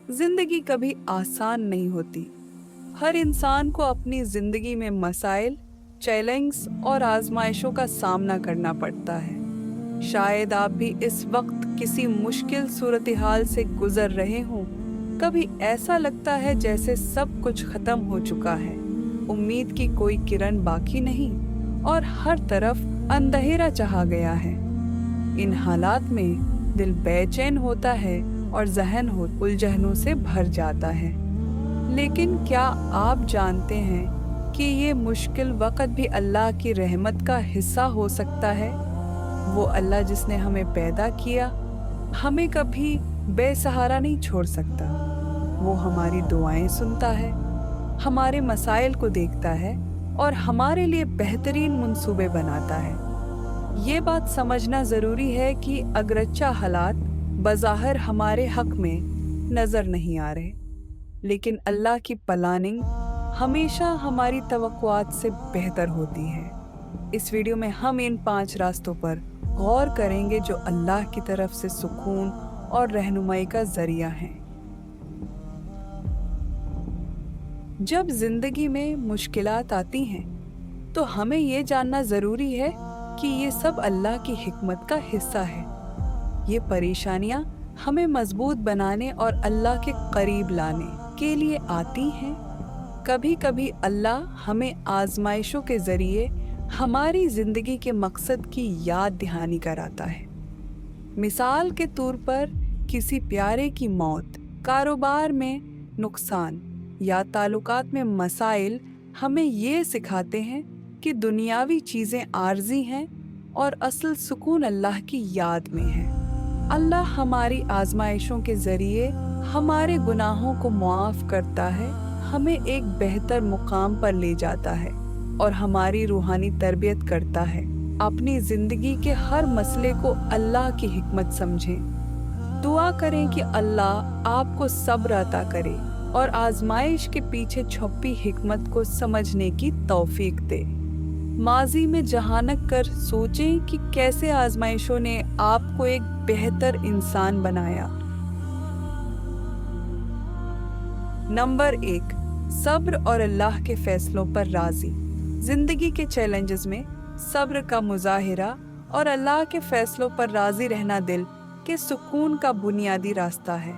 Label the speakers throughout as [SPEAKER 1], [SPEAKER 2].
[SPEAKER 1] जिंदगी कभी आसान नहीं होती। हर इंसान को अपनी जिंदगी में मसाइल, चैलेंज और आजमाइशों का सामना करना पड़ता है। शायद आप भी इस वक्त किसी मुश्किल सूरत-ए-हाल से गुजर रहे हों। कभी ऐसा लगता है जैसे सब कुछ खत्म हो चुका है, उम्मीद की कोई किरण बाकी नहीं और हर तरफ अंधेरा छा गया है। इन हालात में दिल बेचैन होता है और जहन उलझनों से भर जाता है। लेकिन क्या आप जानते हैं कि ये मुश्किल वक्त भी अल्लाह की रहमत का हिस्सा हो सकता है? वो अल्लाह जिसने हमें पैदा किया, हमें कभी बेसहारा नहीं छोड़ सकता। वो हमारी दुआएं सुनता है, हमारे मसाइल को देखता है और हमारे लिए बेहतरीन मंसूबे बनाता है। ये बात समझना ज़रूरी है कि अगरच्चा हालात बज़ाहिर हमारे हक में नज़र नहीं आ रहे, लेकिन अल्लाह की प्लानिंग हमेशा हमारी तवक्कुआत से बेहतर होती है। इस वीडियो में हम इन 5 रास्तों पर गौर करेंगे जो अल्लाह की तरफ से सुकून और रहनुमाई का ज़रिया हैं। जब ज़िंदगी में मुश्किलात आती हैं, तो हमें ये जानना ज़रूरी है कि ये सब अल्लाह की हिकमत का हिस्सा है। ये परेशानियाँ हमें मजबूत बनाने और अल्लाह के करीब लाने के लिए आती हैं। कभी कभी अल्लाह हमें आजमाइशों के ज़रिए हमारी ज़िंदगी के मकसद की याद दहानी कराता है। मिसाल के तौर पर किसी प्यारे की मौत, कारोबार में नुकसान या ताल्लुकात में मसाइल हमें ये सिखाते हैं कि दुनियावी चीज़ें आर्जी हैं और असल सुकून अल्लाह की याद में है। अल्लाह हमारी आजमाइशों के ज़रिए हमारे गुनाहों को मुआफ़ करता है, हमें एक बेहतर मुकाम पर ले जाता है और हमारी रूहानी तरबियत करता है। अपनी ज़िंदगी के हर मसले को अल्लाह की हिकमत समझें। दुआ करें कि अल्लाह आपको सब्र अता करे और आजमाइश के पीछे छुपी हिकमत को समझने की तौफीक दे। माजी में जहानक कर सोचें कि कैसे आजमाइशों ने आपको एक बेहतर इंसान बनाया। नंबर 1, सब्र और अल्लाह के फैसलों पर राजी। जिंदगी के चैलेंजेस में सब्र का मुजाहिरा और अल्लाह के फैसलों पर राजी रहना दिल के सुकून का बुनियादी रास्ता है।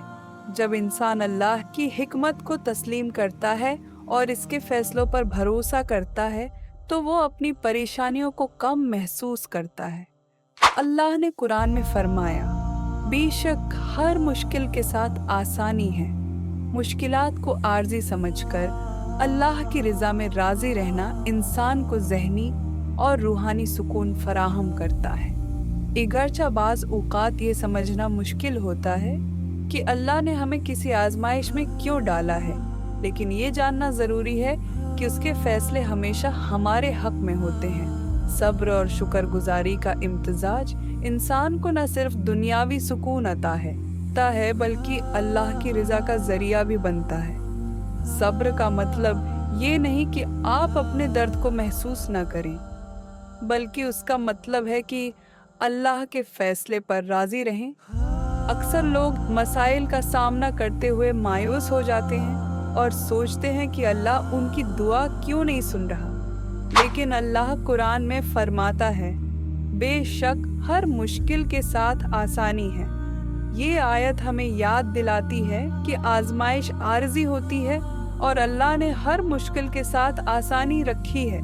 [SPEAKER 1] जब इंसान अल्लाह की हिकमत को तस्लीम करता है और इसके फैसलों पर भरोसा करता है, तो वो अपनी परेशानियों को कम महसूस करता है। अल्लाह ने कुरान में फरमाया, बेशक हर मुश्किल के साथ आसानी है। मुश्किलात को आर्जी समझकर अल्लाह की रज़ा में राज़ी रहना इंसान को ज़हनी और रूहानी सुकून फराहम करता है। अगरचे बाज़ औक़ात ये समझना मुश्किल होता है कि अल्लाह ने हमें किसी आजमाइश में क्यों डाला है, लेकिन ये जानना ज़रूरी है कि उसके फ़ैसले हमेशा हमारे हक में होते हैं। सब्र और शुक्रगुजारी का इम्तिजाज इंसान को न सिर्फ दुनियावी सुकून अता है बल्कि अल्लाह की रज़ा का ज़रिया भी बनता है। सब्र का मतलब ये नहीं कि आप अपने दर्द को महसूस न करें, बल्कि उसका मतलब है कि अल्लाह के फ़ैसले पर राज़ी रहें। अक्सर लोग मसाइल का सामना करते हुए मायूस हो जाते हैं और सोचते हैं कि अल्लाह उनकी दुआ क्यों नहीं सुन रहा। लेकिन अल्लाह कुरान में फरमाता है, बेशक हर मुश्किल के साथ आसानी है। ये आयत हमें याद दिलाती है कि आजमाइश आर्जी होती है और अल्लाह ने हर मुश्किल के साथ आसानी रखी है।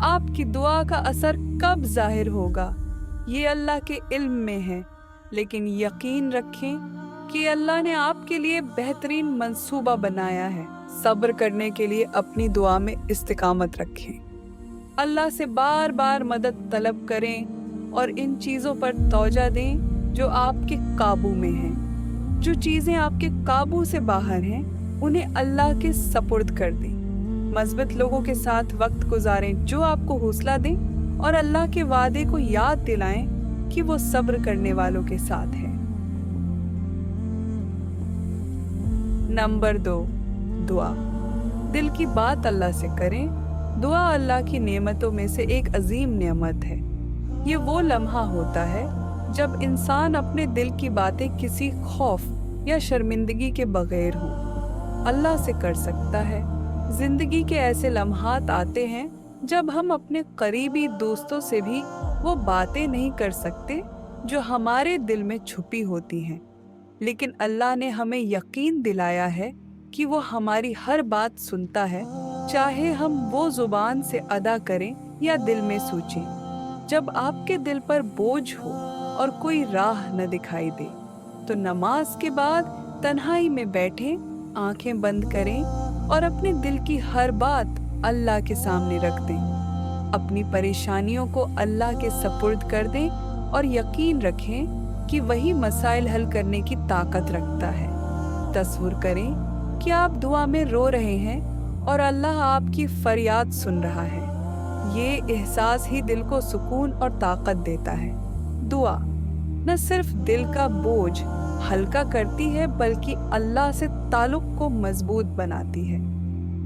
[SPEAKER 1] आपकी दुआ का असर कब जाहिर होगा, ये अल्लाह के इल्म में है, लेकिन यकीन रखें कि अल्लाह ने आपके लिए बेहतरीन मंसूबा बनाया है। सब्र करने के लिए अपनी दुआ में इस्तिकामत रखें, अल्लाह से बार बार मदद तलब करें और इन चीज़ों पर तवज्जो दें जो आपके काबू में हैं। जो चीज़ें आपके काबू से बाहर हैं, उन्हें अल्लाह के सपुर्द कर दें। मज़बूत लोगों के साथ वक्त गुजारें जो आपको हौसला दें और अल्लाह के वादे को याद दिलाएं कि वो सब्र करने वालों के साथ है। नंबर 2, दुआ। दिल की बात अल्लाह से करें। दुआ अल्लाह की नेमतों में से एक अजीम नेमत है। ये वो लम्हा होता है जब इंसान अपने दिल की बातें किसी खौफ या शर्मिंदगी के बगैर हूँ, अल्लाह से कर सकता है। जिंदगी के ऐसे लम्हात आते हैं जब हम अपने करीबी दोस्तों से भी वो बातें नहीं कर सकते जो हमारे दिल में छुपी होती हैं, लेकिन अल्लाह ने हमें यकीन दिलाया है कि वो हमारी हर बात सुनता है, चाहे हम वो जुबान से अदा करें या दिल में सोचें। जब आपके दिल पर बोझ हो और कोई राह न दिखाई दे, तो नमाज के बाद तन्हाई में बैठें, आंखें बंद करें और अपने दिल की हर बात अल्लाह के सामने रख दें। अपनी परेशानियों को अल्लाह के सपुर्द कर दें और यकीन रखें कि वही मसाइल हल करने की ताकत रखता है। तस्वीर करें कि आप दुआ में रो रहे हैं और अल्लाह आपकी फरियाद सुन रहा है। ये एहसास ही दिल को सुकून और ताकत देता है। दुआ न सिर्फ दिल का बोझ हल्का करती है बल्कि अल्लाह से ताल्लुक को मजबूत बनाती है।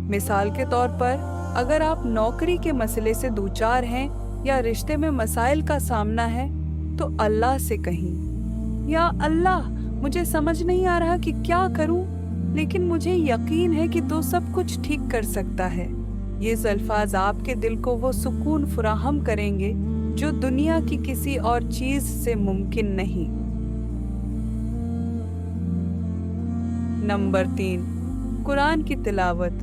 [SPEAKER 1] मिसाल के तौर पर, अगर आप नौकरी के मसले से दूचार हैं या रिश्ते में मसाइल का सामना है, तो अल्लाह से कहीं, या अल्लाह मुझे समझ नहीं आ रहा कि क्या करूं, लेकिन मुझे यकीन है कि तू सब कुछ ठीक कर सकता है। ये अल्फाज आपके दिल को वो सुकून फराहम करेंगे जो दुनिया की किसी और चीज से मुमकिन नहीं। नंबर 3, कुरान की तिलावत,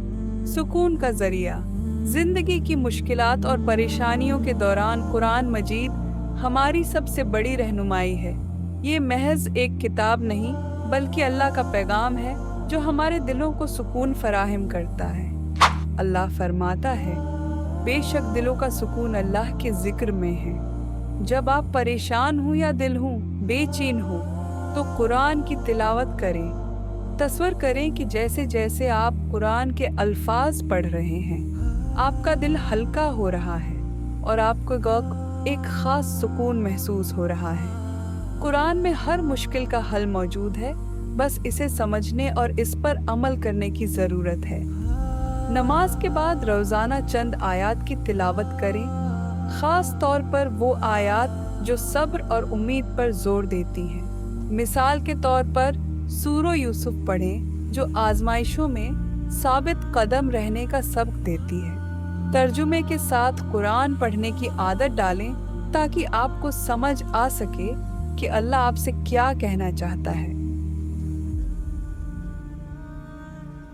[SPEAKER 1] सुकून का जरिया। जिंदगी की मुश्किलात और परेशानियों के दौरान कुरान मजीद हमारी सबसे बड़ी रहनुमाई है। ये महज एक किताब नहीं बल्कि अल्लाह का पैगाम है जो हमारे दिलों को सुकून फराहम करता है। अल्लाह फरमाता है, बेशक दिलों का सुकून अल्लाह के जिक्र में है। जब आप परेशान हो या दिल हो बेचैन हो तो कुरान की तिलावत करें। तस्वर करें कि जैसे जैसे आप कुरान के अल्फाज पढ़ रहे हैं, आपका दिल हल्का हो रहा है और आपको एक खास सुकून महसूस हो रहा है। कुरान में हर मुश्किल का हल मौजूद है, बस इसे समझने और इस पर अमल करने की ज़रूरत है। नमाज के बाद रोज़ाना चंद आयात की तिलावत करें, ख़ास तौर पर वो आयात जो सब्र और उम्मीद पर जोर देती हैं। मिसाल के तौर पर सूरह यूसुफ पढ़ें जो आजमाइशों में साबित कदम रहने का सबक देती है। तर्जुमे के साथ कुरान पढ़ने की आदत डालें ताकि आपको समझ आ सके कि अल्लाह आपसे क्या कहना चाहता है।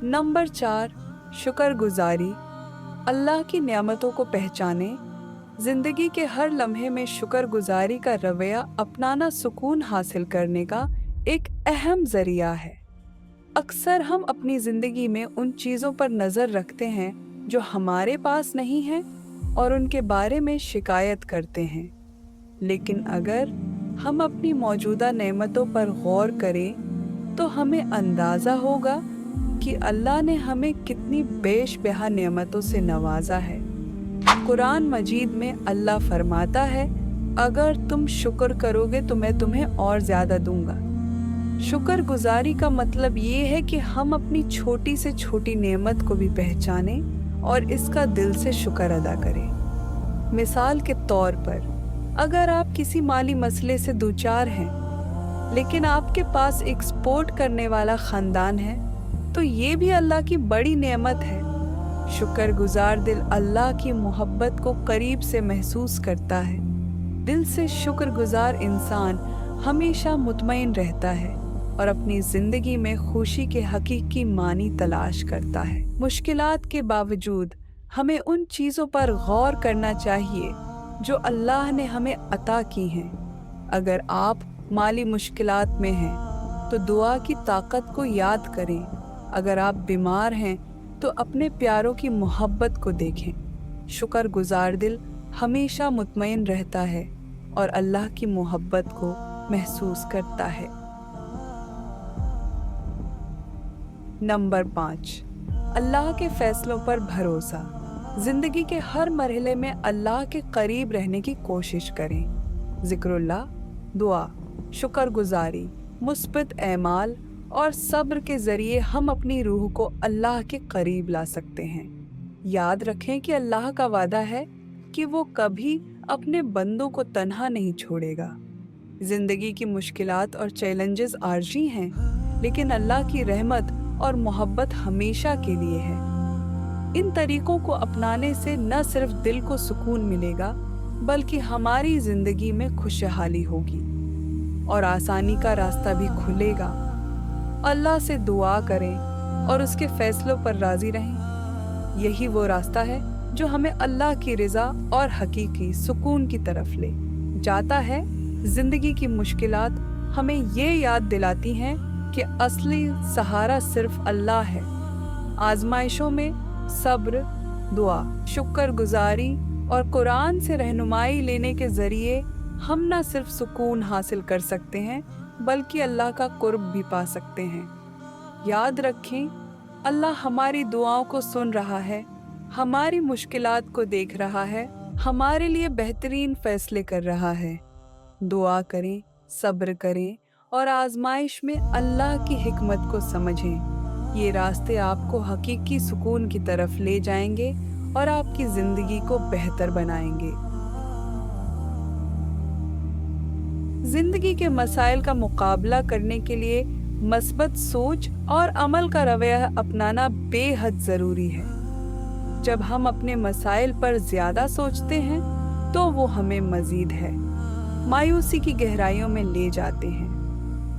[SPEAKER 1] नंबर 4, शुक्रगुजारी। अल्लाह की नेमतों को पहचानें। जिंदगी के हर लम्हे में शुक्रगुजारी का रवैया अपनाना सुकून हासिल करने का एक अहम जरिया है। अक्सर हम अपनी जिंदगी में उन चीज़ों पर नज़र रखते हैं जो हमारे पास नहीं हैं और उनके बारे में शिकायत करते हैं, लेकिन अगर हम अपनी मौजूदा नेमतों पर गौर करें तो हमें अंदाज़ा होगा कि अल्लाह ने हमें कितनी बेशबहा नेमतों से नवाजा है। कुरान मजीद में अल्लाह फरमाता है, अगर तुम शुक्र करोगे तो मैं तुम्हें और ज़्यादा दूंगा। शुक्रगुजारी का मतलब ये है कि हम अपनी छोटी से छोटी नेमत को भी पहचानें और इसका दिल से शुक्र अदा करें। मिसाल के तौर पर, अगर आप किसी माली मसले से दूचार हैं, लेकिन आपके पास एक सपोर्ट करने वाला ख़ानदान है, तो ये भी अल्लाह की बड़ी नेमत है। शुक्रगुजार दिल अल्लाह की मोहब्बत को करीब से महसूस करता है। दिल से शुक्रगुजार इंसान हमेशा मुतमईन रहता है और अपनी ज़िंदगी में खुशी के हकीकी मानी तलाश करता है। मुश्किलात के बावजूद हमें उन चीज़ों पर गौर करना चाहिए जो अल्लाह ने हमें अता की हैं। अगर आप माली मुश्किलात में हैं तो दुआ की ताकत को याद करें। अगर आप बीमार हैं तो अपने प्यारों की मोहब्बत को देखें। शुक्रगुजार दिल हमेशा मुतमईन रहता है और अल्लाह की मोहब्बत को महसूस करता है। नंबर 5, अल्लाह के फैसलों पर भरोसा। जिंदगी के हर मरहले में अल्लाह के करीब रहने की कोशिश करें। ज़िक्रुल्लाह, दुआ, शुक्रगुजारी, मुस्बत एमाल और सब्र के ज़रिए हम अपनी रूह को अल्लाह के करीब ला सकते हैं। याद रखें कि अल्लाह का वादा है कि वो कभी अपने बंदों को तन्हा नहीं छोड़ेगा। ज़िंदगी की मुश्किलात और चैलेंजेस आर्जी हैं, लेकिन अल्लाह की रहमत और मोहब्बत हमेशा के लिए है। इन तरीकों को अपनाने से न सिर्फ दिल को सुकून मिलेगा, बल्कि हमारी जिंदगी में खुशहाली होगी और आसानी का रास्ता भी खुलेगा। अल्लाह से दुआ करें और उसके फैसलों पर राजी रहें। यही वो रास्ता है जो हमें अल्लाह की रज़ा और हकीकी सुकून की तरफ ले जाता है। जिंदगी की मुश्किलात हमें ये याद दिलाती हैं कि असली सहारा सिर्फ अल्लाह है। आजमाइशों में सब्र, दुआ, शुक्रगुजारी और कुरान से रहनुमाई लेने के जरिए हम न सिर्फ सुकून हासिल कर सकते हैं, बल्कि अल्लाह का कुर्ब भी पा सकते हैं। याद रखें, अल्लाह हमारी दुआओं को सुन रहा है, हमारी मुश्किलात को देख रहा है, हमारे लिए बेहतरीन फैसले कर रहा है। दुआ करें, सब्र करें और आजमाइश में अल्लाह की हिकमत को समझें। ये रास्ते आपको हकीकी सुकून की तरफ ले जाएंगे और आपकी जिंदगी को बेहतर बनाएंगे। जिंदगी के मसाइल का मुकाबला करने के लिए मस्बत सोच और अमल का रवैया अपनाना बेहद ज़रूरी है। जब हम अपने मसाइल पर ज़्यादा सोचते हैं तो वो हमें मज़ीद है मायूसी की गहराइयों में ले जाते हैं।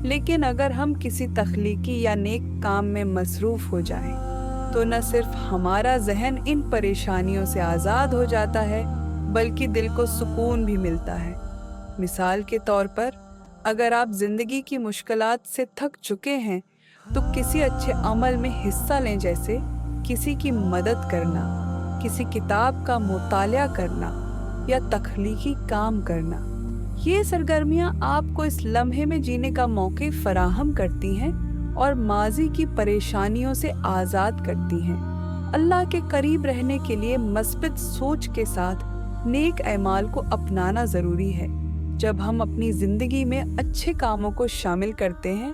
[SPEAKER 1] लेकिन अगर हम किसी तख्लीकी या नेक काम में मसरूफ़ हो जाएं, तो न सिर्फ हमारा जहन इन परेशानियों से आज़ाद हो जाता है, बल्कि दिल को सुकून भी मिलता है। मिसाल के तौर पर, अगर आप जिंदगी की मुश्किलात से थक चुके हैं, तो किसी अच्छे अमल में हिस्सा लें, जैसे किसी की मदद करना, किसी किताब का मुतालिया करना या तख्लीकी काम करना। ये सरगर्मियाँ आपको इस लम्हे में जीने का मौके फराहम करती हैं और माजी की परेशानियों से आज़ाद करती हैं। अल्लाह के करीब रहने के लिए मस्बत सोच के साथ नेक अमाल को अपनाना ज़रूरी है। जब हम अपनी ज़िंदगी में अच्छे कामों को शामिल करते हैं,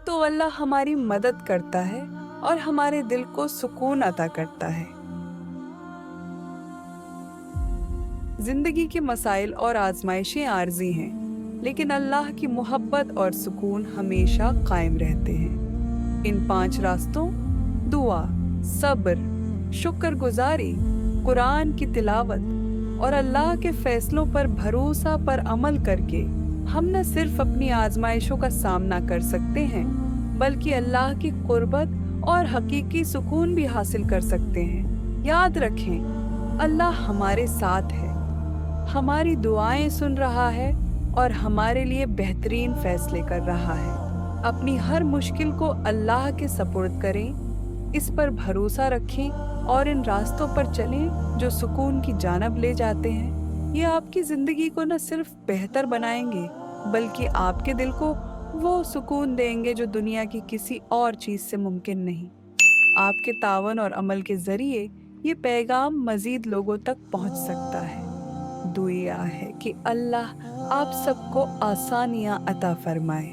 [SPEAKER 1] तो अल्लाह हमारी मदद करता है और हमारे दिल को सुकून अता करता है। जिंदगी के मसाइल और आजमाइशें आर्जी हैं, लेकिन अल्लाह की मोहब्बत और सुकून हमेशा कायम रहते हैं। इन 5 रास्तों दुआ, सब्र, शुक्रगुजारी, कुरान की तिलावत और अल्लाह के फैसलों पर भरोसा पर अमल करके हम न सिर्फ अपनी आजमाइशों का सामना कर सकते हैं, बल्कि अल्लाह की कुर्बत और हकीकी सुकून भी हासिल कर सकते हैं। याद रखें, अल्लाह हमारे साथ है, हमारी दुआएं सुन रहा है और हमारे लिए बेहतरीन फैसले कर रहा है। अपनी हर मुश्किल को अल्लाह के सपुर्द करें, इस पर भरोसा रखें और इन रास्तों पर चलें जो सुकून की जानिब ले जाते हैं। ये आपकी ज़िंदगी को न सिर्फ बेहतर बनाएंगे, बल्कि आपके दिल को वो सुकून देंगे जो दुनिया की किसी और चीज़ से मुमकिन नहीं। आपके तावन और अमल के ज़रिए ये पैगाम मज़ीद लोगों तक पहुंच सकता है। दुआ है कि अल्लाह आप सबको आसानियाँ अता फरमाए,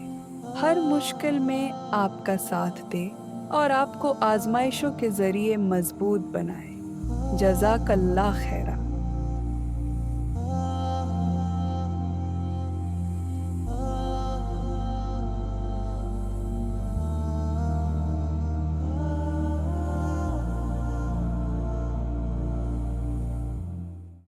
[SPEAKER 1] हर मुश्किल में आपका साथ दे और आपको आजमाइशों के ज़रिए मजबूत बनाए। जज़ाकल्लाह खैरा।